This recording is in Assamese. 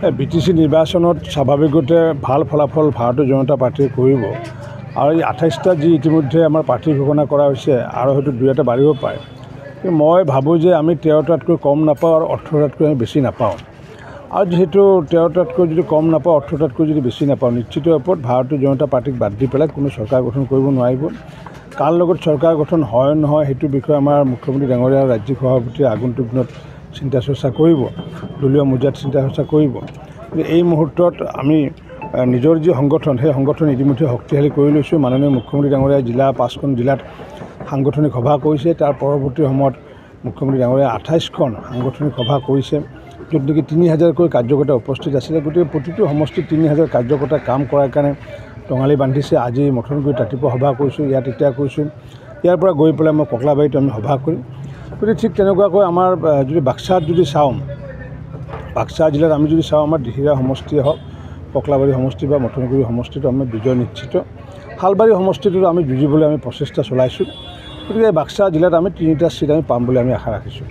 BTC নিৰ্বাচনত স্বাভাৱিকতে ভাল ফলাফল ভাৰতীয় জনতা পাৰ্টিয়ে কৰিব আৰু এই 28টা যি ইতিমধ্যে আমাৰ প্ৰাৰ্থী ঘোষণা কৰা হৈছে আৰু হয়তো 2-এটা বাঢ়িব পাৰে। মই ভাবোঁ যে আমি 13টাতকৈ কম নাপাওঁ আৰু 18টাতকৈ আমি বেছি নাপাওঁ আৰু যেহেতু 13টাতকৈ যদি কম নাপাওঁ 18টাতকৈ যদি বেছি নাপাওঁ নিশ্চিত ওপৰত ভাৰতীয় জনতা পাৰ্টিক বাদ দি পেলাই কোনো চৰকাৰ গঠন কৰিব নোৱাৰিব। কাৰ লগত চৰকাৰ গঠন হয় নহয় সেইটো বিষয়ে আমাৰ মুখ্যমন্ত্ৰী ডাঙৰীয়া আৰু ৰাজ্যিক সভাপতিয়ে আগন্তুক দিনত চিন্তা চৰ্চা কৰিব, দলীয় মৰ্যাদাত চিন্তা চৰ্চা কৰিব। এই মুহূৰ্তত আমি নিজৰ যি সংগঠন সেই সংগঠন ইতিমধ্যে শক্তিশালী কৰি লৈছোঁ। মাননীয় মুখ্যমন্ত্ৰী ডাঙৰীয়া জিলা 5খন জিলাত সাংগঠনিক সভা কৰিছে। তাৰ পৰৱৰ্তী সময়ত মুখ্যমন্ত্ৰী ডাঙৰীয়া 28খন সাংগঠনিক সভা কৰিছে, য'ত নেকি 3000কৈ কাৰ্যকৰ্তা উপস্থিত আছিলে। গতিকে প্ৰতিটো সমষ্টিত 3000 কাৰ্যকৰ্তা কাম কৰাৰ কাৰণে টঙালি বান্ধিছে। আজি মথনগুৰিত ৰাতিপুৱা সভা কৰিছোঁ, ইয়াত এতিয়া কৰিছোঁ, ইয়াৰ পৰা গৈ পেলাই মই ককলাবাৰীত আমি সভা কৰিম। গতিকে ঠিক তেনেকুৱাকৈ আমাৰ যদি বাক্সাত যদি চাওঁ, বাক্সা জিলাত আমি যদি চাওঁ আমাৰ দিহিৰা সমষ্টিয়ে হওক, ককলাবাৰী সমষ্টি বা মথনগুৰি সমষ্টিটো আমি বিজয় নিশ্চিত। শালবাৰী সমষ্টিটো আমি যুঁজিবলৈ আমি প্ৰচেষ্টা চলাইছোঁ। গতিকে বাক্সা জিলাত আমি 3টা ছিট আমি পাম বুলি আমি আশা ৰাখিছোঁ।